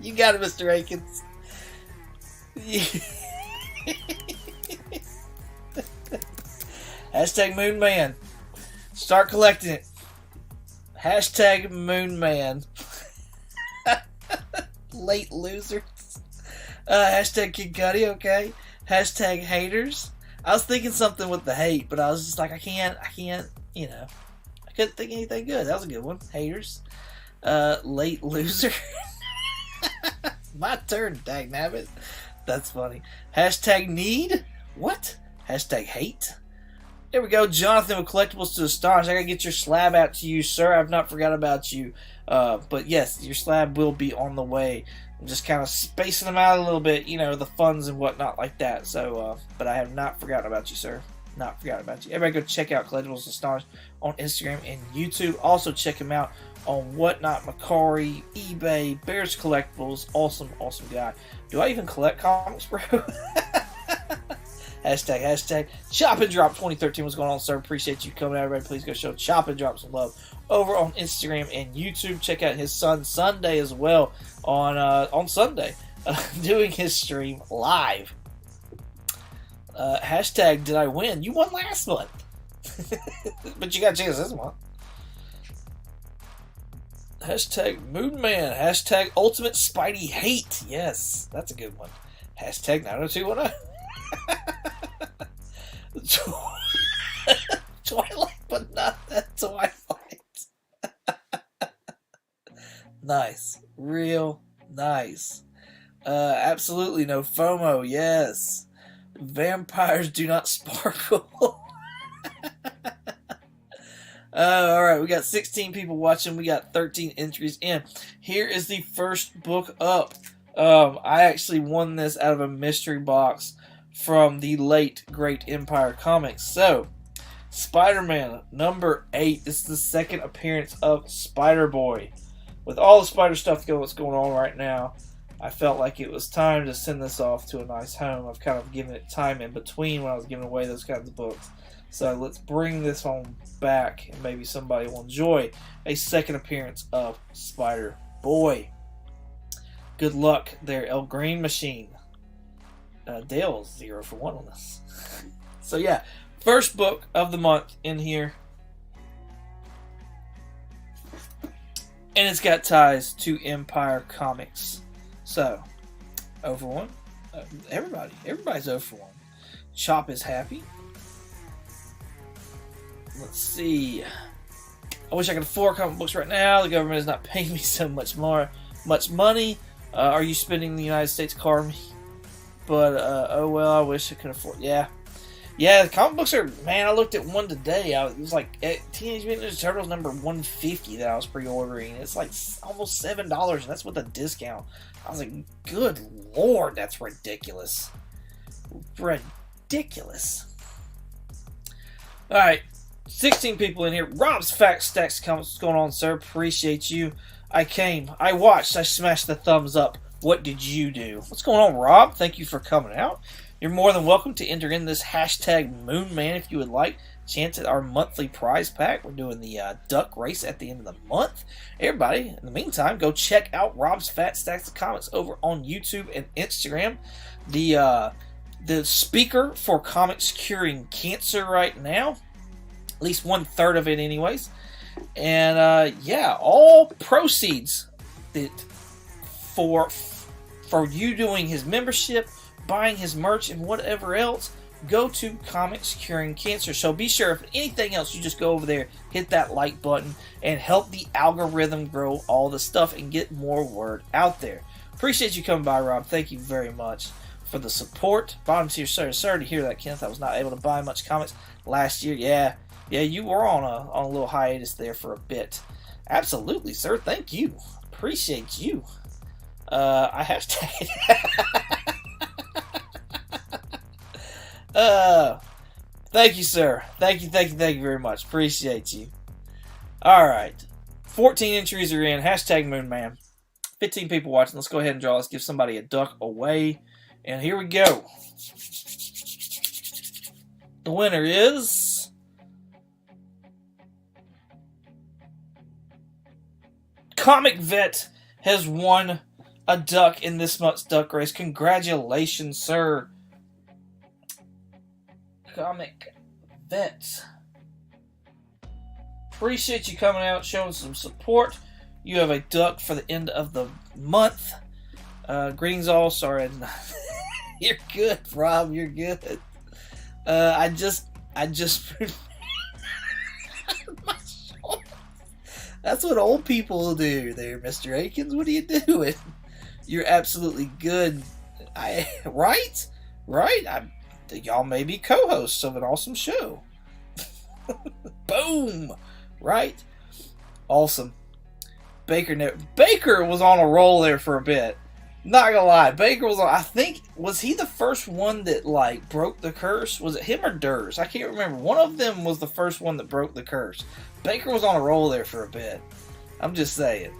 Speaker 2: You got it, Mr. Akins. Hashtag Moon Man. Start collecting it. Hashtag Moon Man. Late losers. Hashtag Kid Cudi, okay. Hashtag haters. I was thinking something with the hate, but I was just like, I can't, you know. I couldn't think of anything good. That was a good one. Haters. Late loser. My turn, dagnabbit. That's funny. Hashtag need? What? Hashtag hate. There we go. Jonathan with Collectibles to Astonish. I gotta get your slab out to you, sir. I've not forgot about you. But yes, your slab will be on the way. I'm just kind of spacing them out a little bit, you know, the funds and whatnot like that. So, but I have not forgotten about you, sir. Not forgotten about you. Everybody go check out Collectibles to Astonish on Instagram and YouTube. Also check him out on Whatnot Macari, eBay, Bears Collectibles. Awesome, awesome guy. Do I even collect comics, bro? Hashtag Chop and Drop 2013. What's going on, sir? Appreciate you coming out, everybody. Please go show Chop and Drop some love over on Instagram and YouTube. Check out his son Sunday as well on Sunday, doing his stream live. Hashtag did I win? You won last month, but you got a chance this month. Hashtag Moonman. Hashtag Ultimate Spidey Hate. Yes, that's a good one. Hashtag 90210. Twilight, but not that Twilight. Nice. Real nice. Absolutely no FOMO. Yes. Vampires do not sparkle. Alright, we got 16 people watching. We got 13 entries in. Here is the first book up. I actually won this out of a mystery box from the late great Empire Comics. So, Spider-Man number 8. This is the second appearance of Spider-Boy. With all the Spider stuff that's going on right now, I felt like it was time to send this off to a nice home. I've kind of given it time in between when I was giving away those kinds of books. So let's bring this one back, and maybe somebody will enjoy a second appearance of Spider-Boy. Good luck there, El Green Machine. Dale's 0 for 1 on this. So yeah, first book of the month in here. And it's got ties to Empire Comics. So, 0 for 1. Everybody's 0 for 1. Chop is happy. Let's see. I wish I could afford comic books right now. The government is not paying me so much money. Are you spending the United States Army? But, oh well, I wish I could afford. Yeah, the comic books are, man, I looked at one today. It was like Teenage Mutant Ninja Turtles number 150 that I was pre-ordering. It's like almost $7, and that's with a discount. I was like, good lord, that's ridiculous. Ridiculous. Alright, 16 people in here. Rob's Fact Stacks comments. What's going on, sir? Appreciate you. I came, I watched, I smashed the thumbs up. What did you do? What's going on, Rob? Thank you for coming out. You're more than welcome to enter in this hashtag Moonman if you would like. Chance at our monthly prize pack. We're doing the duck race at the end of the month. Everybody, in the meantime, go check out Rob's Fat Stacks of Comics over on YouTube and Instagram. The speaker for Comics Curing Cancer right now. At least 1/3 of it anyways. And yeah, all proceeds that for you doing his membership, buying his merch, and whatever else, go to Comics Curing Cancer. So be sure, if anything else, you just go over there, hit that like button, and help the algorithm grow all the stuff and get more word out there. Appreciate you coming by, Rob. Thank you very much for the support. Bottom tier, sir. Sorry to hear that, Kenneth. I was not able to buy much comics last year. Yeah, you were on a little hiatus there for a bit. Absolutely, sir. Thank you. Appreciate you. I hashtag thank you, sir. Thank you very much. Appreciate you. Alright. 14 entries are in. Hashtag Moonman. 15 people watching. Let's go ahead and draw. Let's give somebody a duck away. And here we go. The winner is Comic Vet has won a duck in this month's duck race. Congratulations, sir. Comic Vet. Appreciate you coming out, showing some support. You have a duck for the end of the month. Greetings all. Sorry, you're good, Rob. You're good. I just That's what old people do there, Mr. Akins. What are you doing? You're absolutely good. Right? y'all may be co-hosts of an awesome show. Boom! Right? Awesome. Baker was on a roll there for a bit. Not gonna lie, Baker was on. I think, was he the first one that like broke the curse? Was it him or Durs? I can't remember. One of them was the first one that broke the curse. Baker was on a roll there for a bit. I'm just saying.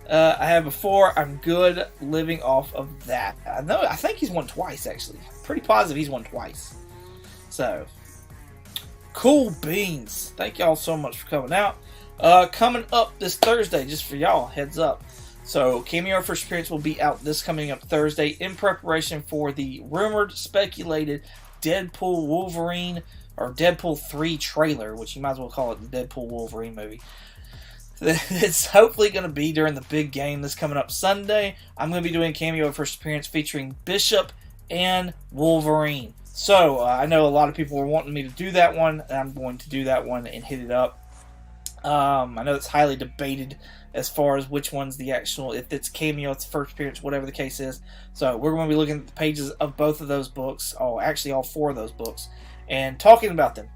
Speaker 2: I had before. I'm good living off of that. I think he's won twice actually. Pretty positive he's won twice. So, cool beans. Thank y'all so much for coming out. Coming up this Thursday, just for y'all, heads up. So, Cameo First Appearance will be out this coming up Thursday in preparation for the rumored, speculated Deadpool Wolverine, or Deadpool 3 trailer, which you might as well call it the Deadpool Wolverine movie. It's hopefully going to be during the big game that's coming up Sunday. I'm going to be doing Cameo First Appearance featuring Bishop and Wolverine. So, I know a lot of people were wanting me to do that one, and I'm going to do that one and hit it up. I know it's highly debated as far as which one's the actual, if it's Cameo, it's First Appearance, whatever the case is. So we're going to be looking at the pages of both of those books, actually all 4 of those books, and talking about them.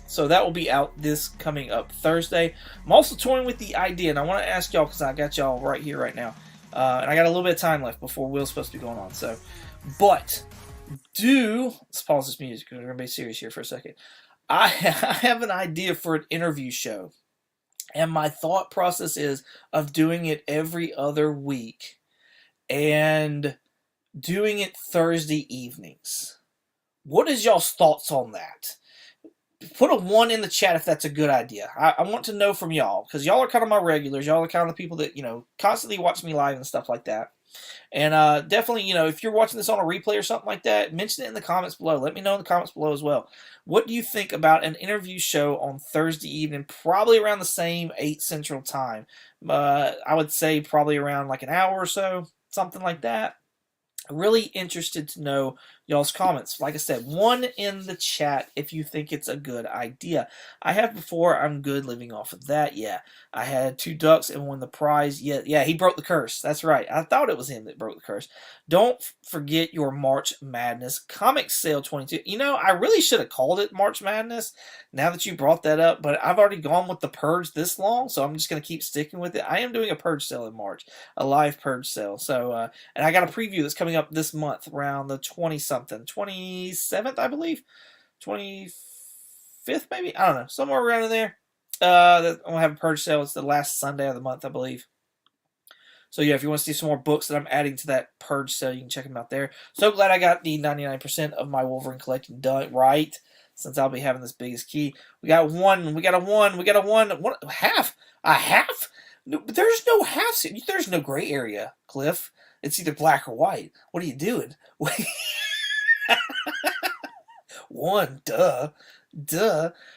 Speaker 2: So that will be out this coming up Thursday. I'm also toying with the idea, and I want to ask y'all, because I got y'all right here, right now, and I got a little bit of time left before Will's supposed to be going on. So, but let's pause this music because we're going to be serious here for a second. I have an idea for an interview show, and my thought process is of doing it every other week and doing it Thursday evenings. What is y'all's thoughts on that? Put a 1 in the chat if that's a good idea. I want to know from y'all, because y'all are kind of my regulars. Y'all are kind of the people that, constantly watch me live and stuff like that. And definitely, if you're watching this on a replay or something like that, mention it in the comments below. Let me know in the comments below as well. What do you think about an interview show on Thursday evening, probably around the same 8 Central Time? I would say probably around like an hour or so, something like that. Really interested to know y'all's comments. Like I said, 1 in the chat if you think it's a good idea. I have before. I'm good living off of that. Yeah, I had 2 ducks and won the prize. Yeah, he broke the curse. That's right. I thought it was him that broke the curse. Don't forget your March Madness comic sale 22. I really should have called it March Madness now that you brought that up, but I've already gone with the Purge this long, so I'm just going to keep sticking with it. I am doing a Purge sale in March, a live Purge sale. So, and I got a preview that's coming up this month around the 20-something, 27th, I believe, 25th maybe, I don't know, somewhere around in there. I'm gonna have a Purge sale. It's the last Sunday of the month, I believe. So yeah, if you want to see some more books that I'm adding to that Purge sale, you can check them out there. So glad I got the 99% of my Wolverine collecting done right, since I'll be having this biggest key. We got a one. What, half? A half? No, there's no halves. There's no gray area, Cliff. It's either black or white. What are you doing? One, duh.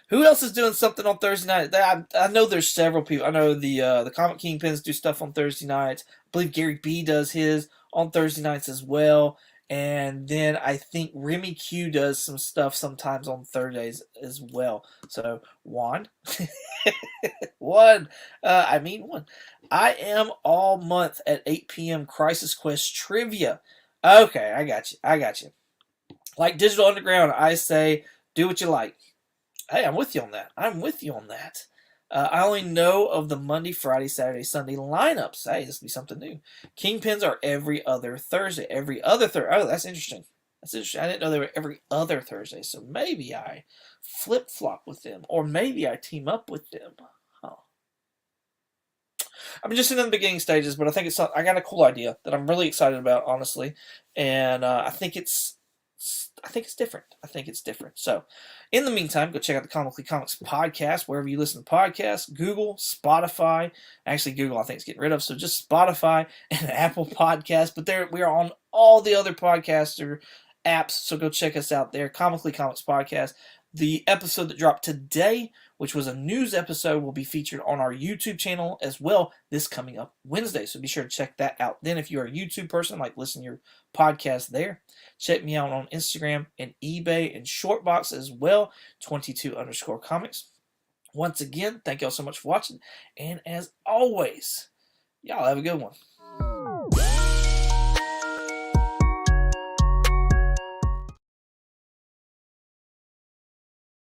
Speaker 2: Who else is doing something on Thursday night? I know there's several people. I know the Comic Kingpins do stuff on Thursday nights. I believe Gary B does his on Thursday nights as well. And then I think Remy Q does some stuff sometimes on Thursdays as well. So, Juan. One. I am all month at 8 p.m. Crisis Quest Trivia. Okay, I got you. Like Digital Underground, I say, do what you like. Hey, I'm with you on that. I only know of the Monday, Friday, Saturday, Sunday lineups. Hey, this will be something new. Kingpins are every other Thursday. Oh, that's interesting. I didn't know they were every other Thursday. So maybe I flip-flop with them. Or maybe I team up with them. Huh. I'm just in the beginning stages, but I got a cool idea that I'm really excited about, honestly. And I think it's different. So, in the meantime, go check out the Comically Comics podcast, wherever you listen to podcasts, Google, Spotify. Actually, Google, I think, is getting rid of, so just Spotify and Apple Podcasts. But we are on all the other podcaster apps, so go check us out there, Comically Comics podcast. The episode that dropped today, which was a news episode, will be featured on our YouTube channel as well this coming up Wednesday. So be sure to check that out. Then if you're a YouTube person, like listen to your podcast there, check me out on Instagram and eBay and Shortbox as well, 22_comics. Once again, thank y'all so much for watching. And as always, y'all have a good one.